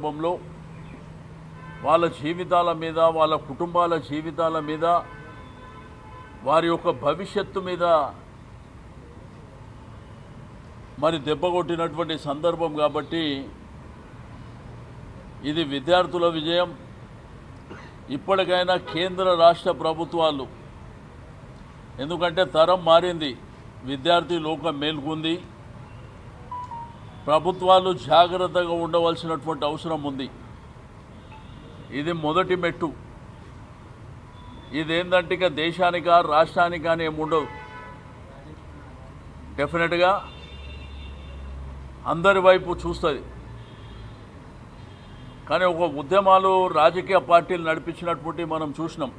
సందర్భంలో వాళ్ళ జీవితాల మీద, వాళ్ళ కుటుంబాల జీవితాల మీద, వారి యొక్క భవిష్యత్తు మీద మరి దెబ్బకొట్టినటువంటి సందర్భం కాబట్టి ఇది విద్యార్థుల విజయం. ఇప్పటికైనా కేంద్ర రాష్ట్ర ప్రభుత్వాలు, ఎందుకంటే తరం మారింది, విద్యార్థి లోకం మేల్కొంది, ప్రభుత్వాలు జాగ్రత్తగా ఉండవలసినటువంటి అవసరం ఉంది. ఇది మొదటి మెట్టు. ఇదేంటంటే ఇక దేశానికా రాష్ట్రానికి కానీ ఏముండవు. డెఫినెట్గా అందరి వైపు చూస్తుంది. కానీ ఒక ఉద్యమాలు రాజకీయ పార్టీలు నడిపించినటువంటి మనం చూసినాం.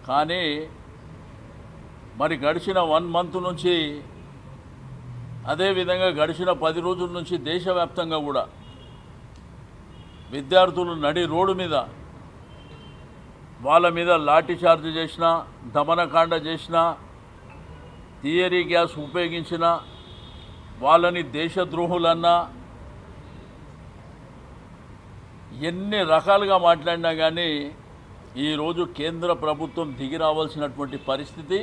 కానీ మరి గడిచిన 1 మంత్ నుంచి, అదేవిధంగా గడిచిన 10 రోజుల నుంచి దేశవ్యాప్తంగా కూడా విద్యార్థులు నడి రోడ్డు మీద వాళ్ళ మీద లాఠీ చార్జ్ చేసిన, దమనకాండ చేసిన, థియరీ గ్యాస్ ఉపయోగించిన, వాళ్ళని దేశద్రోహులన్నా, ఎన్ని రకాలుగా మాట్లాడినా కానీ ఈరోజు కేంద్ర ప్రభుత్వం దిగి రావాల్సినటువంటి పరిస్థితి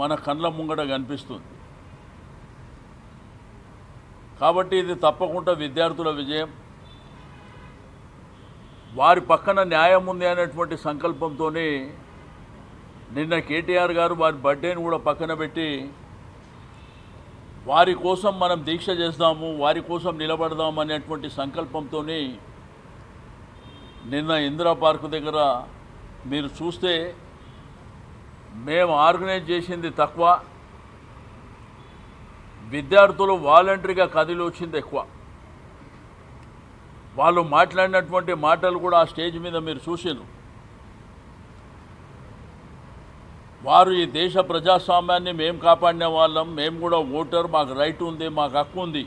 మన కళ్ళ ముంగట కనిపిస్తుంది. కాబట్టి ఇది తప్పకుండా విద్యార్థుల విజయం. వారి పక్కన న్యాయం ఉంది అనేటువంటి సంకల్పంతోనే నిన్న కేటీఆర్ గారు వారి బర్త్డేని కూడా పక్కన పెట్టి వారి కోసం మనం దీక్ష చేద్దాము, వారి కోసం నిలబడదాం అనేటువంటి సంకల్పంతో నిన్న ఇందిరా పార్క్ దగ్గర మీరు చూస్తే మేము ఆర్గనైజ్ చేసింది తక్కువ, విద్యార్థులు వాలంటరీగా కదిలి వచ్చింది ఎక్కువ. వాళ్ళు మాట్లాడినటువంటి మాటలు కూడా ఆ స్టేజ్ మీద మీరు చూసారు. వారు ఈ దేశ ప్రజాస్వామ్యాన్ని మేము కాపాడిన వాళ్ళం, మేము కూడా ఓటర్, మాకు రైట్ ఉంది, మాకు హక్కు ఉంది,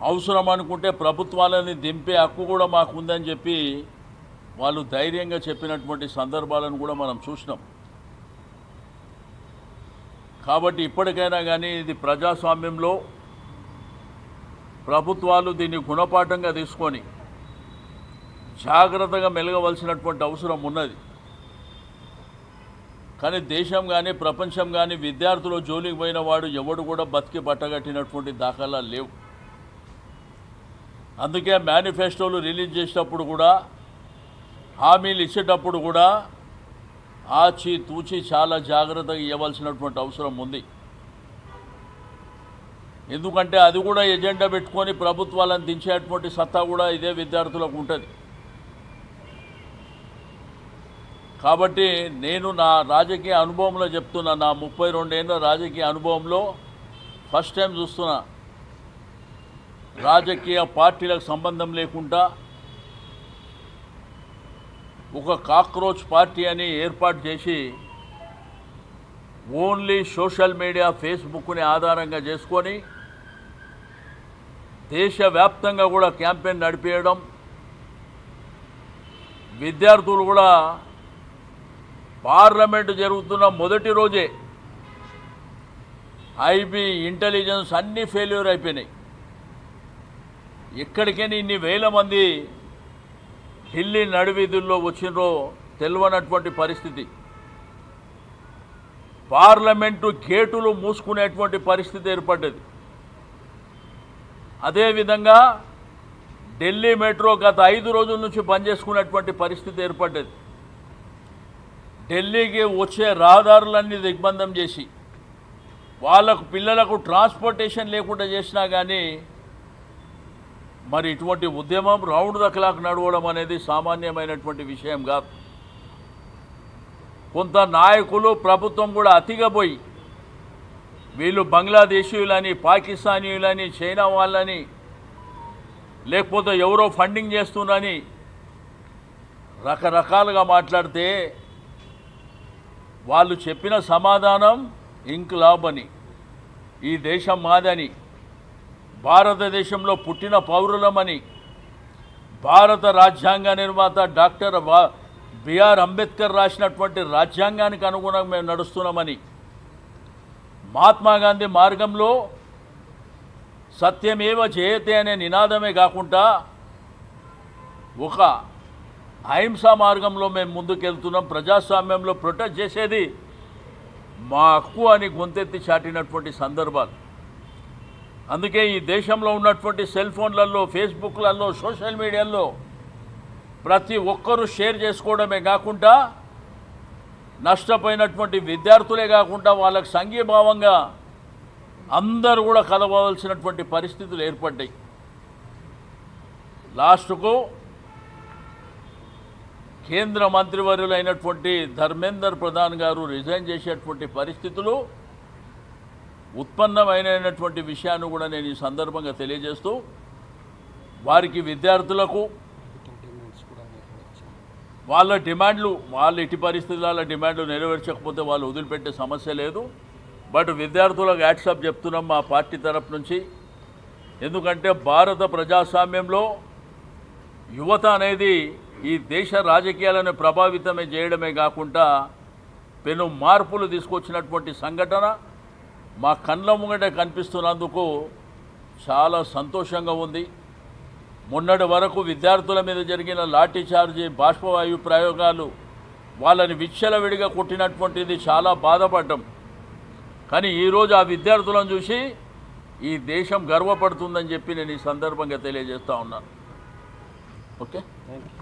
అవసరం అనుకుంటే ప్రభుత్వాలని దింపే హక్కు కూడా మాకు ఉందని చెప్పి వాళ్ళు ధైర్యంగా చెప్పినటువంటి సందర్భాలను కూడా మనం చూసినాం. కాబట్టి ఇప్పటికైనా కానీ ఇది ప్రజాస్వామ్యంలో ప్రభుత్వాలు దీన్ని గుణపాఠంగా తీసుకొని జాగ్రత్తగా మెలగవలసినటువంటి అవసరం ఉన్నది. కానీ దేశం కానీ ప్రపంచం కానీ విద్యార్థులు జోలికి పోయిన వాడు ఎవడు కూడా బతికి బట్టగట్టినటువంటి దాఖలాలు లేవు. అందుకే మేనిఫెస్టోలు రిలీజ్ చేసేటప్పుడు కూడా, హామీలు ఇచ్చేటప్పుడు కూడా ఆచి తూచి చాలా జాగ్రత్తగా ఇవ్వాల్సినటువంటి అవసరం ఉంది. ఎందుకంటే అది కూడా ఎజెండా పెట్టుకొని ప్రభుత్వాలను దించేటువంటి సత్తా కూడా ఇదే విద్యార్థులకు ఉంటుంది. కాబట్టి నేను నా రాజకీయ అనుభవంలో చెప్తున్నా, నా 32 ఏళ్ళ రాజకీయ అనుభవంలో ఫస్ట్ టైం చూస్తున్నా, రాజకీయ పార్టీలకు సంబంధం లేకుండా ఒక కాక్రోచ్ పార్టీ అని ఏర్పాటు చేసి ఓన్లీ సోషల్ మీడియా, ఫేస్బుక్ని ఆధారంగా చేసుకొని దేశవ్యాప్తంగా కూడా క్యాంపెయిన్ నడిపేయడం, విద్యార్థులు కూడా పార్లమెంటు జరుగుతున్న మొదటి రోజే ఐబీ, ఇంటెలిజెన్స్ అన్నీ ఫెయిల్యూర్ అయిపోయినాయి. ఎక్కడికైనా ఇన్ని వేల మంది ఢిల్లీ నడివీధుల్లో వచ్చినరో తెలియనటువంటి పరిస్థితి, పార్లమెంటు గేటులు మూసుకునేటువంటి పరిస్థితి ఏర్పడ్డది. అదేవిధంగా ఢిల్లీ మెట్రో గత 5 రోజుల నుంచి బంద్ చేసుకునేటువంటి పరిస్థితి ఏర్పడ్డది. ఢిల్లీకి వచ్చే రహదారులన్నీ దిగ్బంధం చేసి వాళ్ళకు పిల్లలకు ట్రాన్స్పోర్టేషన్ లేకుండా చేసినా కానీ మరి ఇటువంటి ఉద్యమం రౌండ్ ద క్లాక్ నడవడం అనేది సామాన్యమైనటువంటి విషయం కాదు. కొంత నాయకులు, ప్రభుత్వం కూడా అతిగా పోయి వీళ్ళు బంగ్లాదేశీయులని, పాకిస్తానీయులని, చైనా వాళ్ళని, లేకపోతే ఎవరో ఫండింగ్ చేస్తున్నారని రకరకాలుగా మాట్లాడితే వాళ్ళు చెప్పిన సమాధానం ఇంక్లాబ్ అని, ఈ దేశం మాదని, భారతదేశంలో పుట్టిన పౌరులమని, భారత రాజ్యాంగ నిర్మాత డాక్టర్ బిఆర్ అంబేద్కర్ రాసినటువంటి రాజ్యాంగానికి అనుగుణంగా మేము నడుస్తున్నామని, మహాత్మా గాంధీ మార్గంలో సత్యమేవ జయతే అనే నినాదమే కాకుండా ఒక అహింసా మార్గంలో మేము ముందుకెళ్తున్నాం, ప్రజాస్వామ్యంలో ప్రొటెస్ట్ చేసేది మా హక్కు అని గొంతెత్తి చాటినటువంటి సందర్భాలు. అందుకే ఈ దేశంలో ఉన్నటువంటి సెల్ ఫోన్లలో, ఫేస్బుక్లలో, సోషల్ మీడియాలో ప్రతి ఒక్కరూ షేర్ చేసుకోవడమే కాకుండా నష్టపోయినటువంటి విద్యార్థులే కాకుండా వాళ్ళకు సంఘీభావంగా అందరూ కూడా కలవలసినటువంటి పరిస్థితులు ఏర్పడ్డాయి. లాస్ట్కు కేంద్ర మంత్రివర్యులైనటువంటి ధర్మేందర్ ప్రధాన్ గారు రిజైన్ చేసేటువంటి పరిస్థితులు ఉత్పన్నమైనటువంటి విషయాన్ని కూడా నేను ఈ సందర్భంగా తెలియజేస్తూ వారికి విద్యార్థులకు వాళ్ళ డిమాండ్లు వాళ్ళు ఎట్టి పరిస్థితుల డిమాండ్లు నెరవేర్చకపోతే వాళ్ళు వదిలిపెట్టే సమస్య లేదు. బట్ విద్యార్థులకు యాట్సాప్ చెప్తున్నాం మా పార్టీ తరఫు నుంచి. ఎందుకంటే భారత ప్రజాస్వామ్యంలో యువత అనేది ఈ దేశ రాజకీయాలను ప్రభావితమే చేయడమే కాకుండా పెను మార్పులు తీసుకొచ్చినటువంటి సంఘటన మా కళ్ళ ముంగట కనిపిస్తున్నందుకు చాలా సంతోషంగా ఉంది. మొన్నటి వరకు విద్యార్థుల మీద జరిగిన లాఠీ చార్జీ, బాష్పవాయు ప్రయోగాలు వాళ్ళని విచ్చలవిడిగా కొట్టినటువంటిది చాలా బాధపడ్డాం. కానీ ఈరోజు ఆ విద్యార్థులను చూసి ఈ దేశం గర్వపడుతుందని చెప్పి నేను ఈ సందర్భంగా తెలియజేస్తూ ఉన్నాను. Okay, thank you.